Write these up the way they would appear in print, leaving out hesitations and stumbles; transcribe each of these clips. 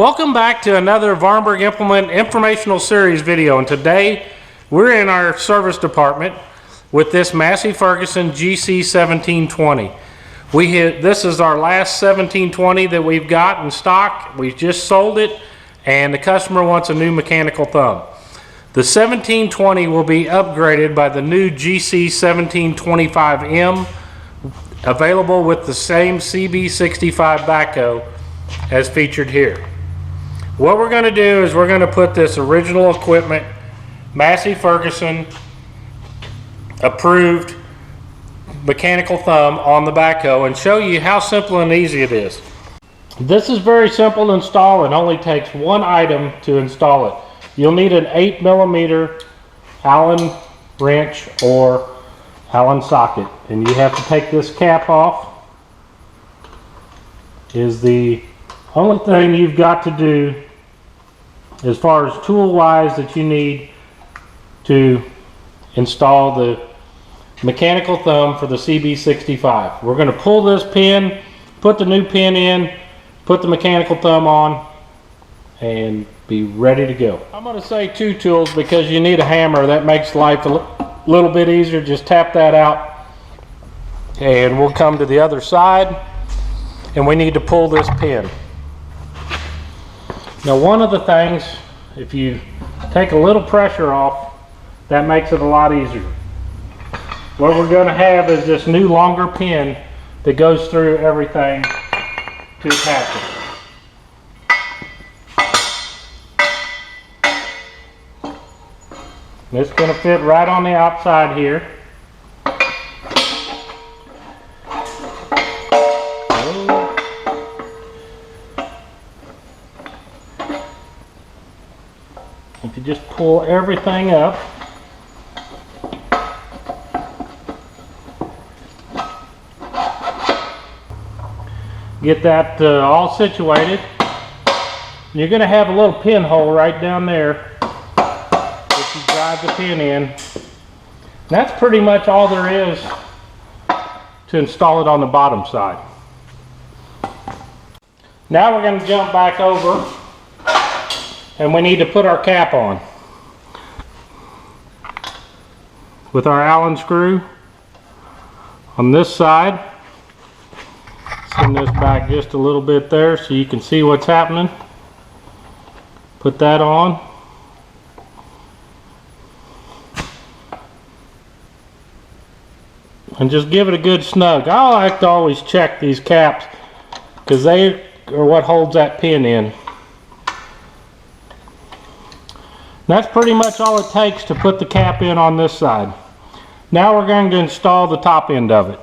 Welcome back to another Vahrenberg Implement informational series video, and today we're in our service department with this Massey Ferguson GC1720. This is our last 1720 that we've got in stock. We just sold it and the customer wants a new mechanical thumb. The 1720 will be upgraded by the new GC1725M, available with the same CB65 backhoe as featured here. What we're going to do is we're going to put this original equipment, Massey Ferguson approved mechanical thumb, on the backhoe and show you how simple and easy it is. This is very simple to install and only takes one item to install it. You'll need an 8mm Allen wrench or Allen socket, and you have to take this cap off. Is the only thing you've got to do as far as tool wise that you need to install the mechanical thumb for the CB65. We're going to pull this pin, put the new pin in, put the mechanical thumb on, and be ready to go. I'm going to say 2 tools because you need a hammer. That makes life a little bit easier. Just tap that out and we'll come to the other side, and we need to pull this pin. Now, one of the things, if you take a little pressure off, that makes it a lot easier. What we're going to have is this new longer pin that goes through everything to attach it. And it's going to fit right on the outside here. If you just pull everything up, get that all situated, you're going to have a little pinhole right down there if you drive the pin in. And that's pretty much all there is to install it on the bottom side. Now we're going to jump back over, and we need to put our cap on with our Allen screw on this side. Send this back just a little bit there so you can see what's happening. Put that on. And just give it a good snug. I like to always check these caps because they are what holds that pin in. That's pretty much all it takes to put the cap in on this side. Now we're going to install the top end of it.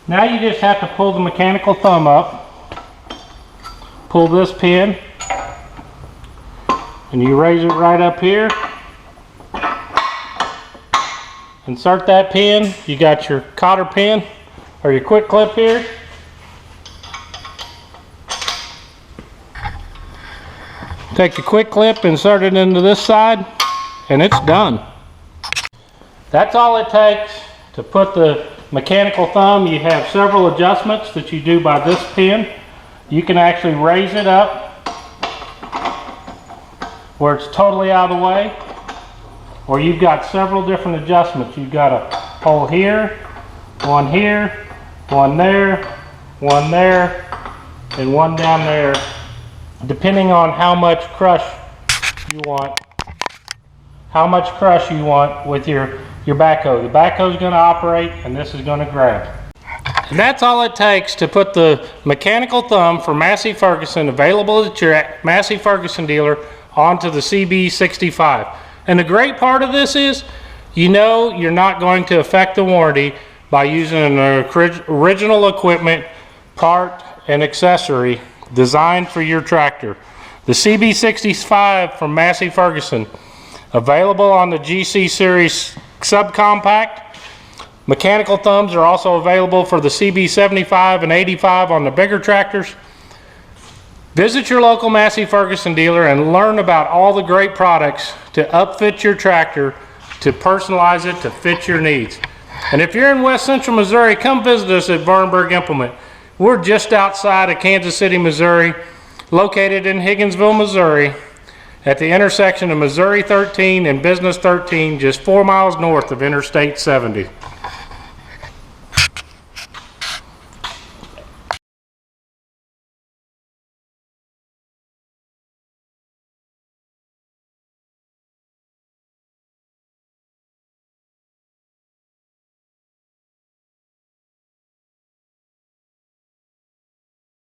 Now you just have to pull the mechanical thumb up, pull this pin, and you raise it right up here. Insert that pin. You got your cotter pin or your quick clip here. Take the quick clip, insert it into this side, and it's done. That's all it takes to put the mechanical thumb. You have several adjustments that you do by this pin. You can actually raise it up where it's totally out of the way, or you've got several different adjustments. You've got a hole here, one there, and one down there, depending on how much crush you want with your backhoe. The backhoe is going to operate, and this is going to grab. And that's all it takes to put the mechanical thumb for Massey Ferguson, available at your Massey Ferguson dealer, onto the CB65. And the great part of this is, you know, you're not going to affect the warranty by using an original equipment part and accessory designed for your tractor. The CB65 from Massey Ferguson, available on the GC series subcompact. Mechanical thumbs are also available for the CB75 and 85 on the bigger tractors. Visit your local Massey Ferguson dealer and learn about all the great products to upfit your tractor, to personalize it to fit your needs. And if you're in West Central Missouri, come visit us at Vahrenberg Implement. We're just outside of Kansas City, Missouri, located in Higginsville, Missouri, at the intersection of Missouri 13 and Business 13, just 4 miles north of Interstate 70.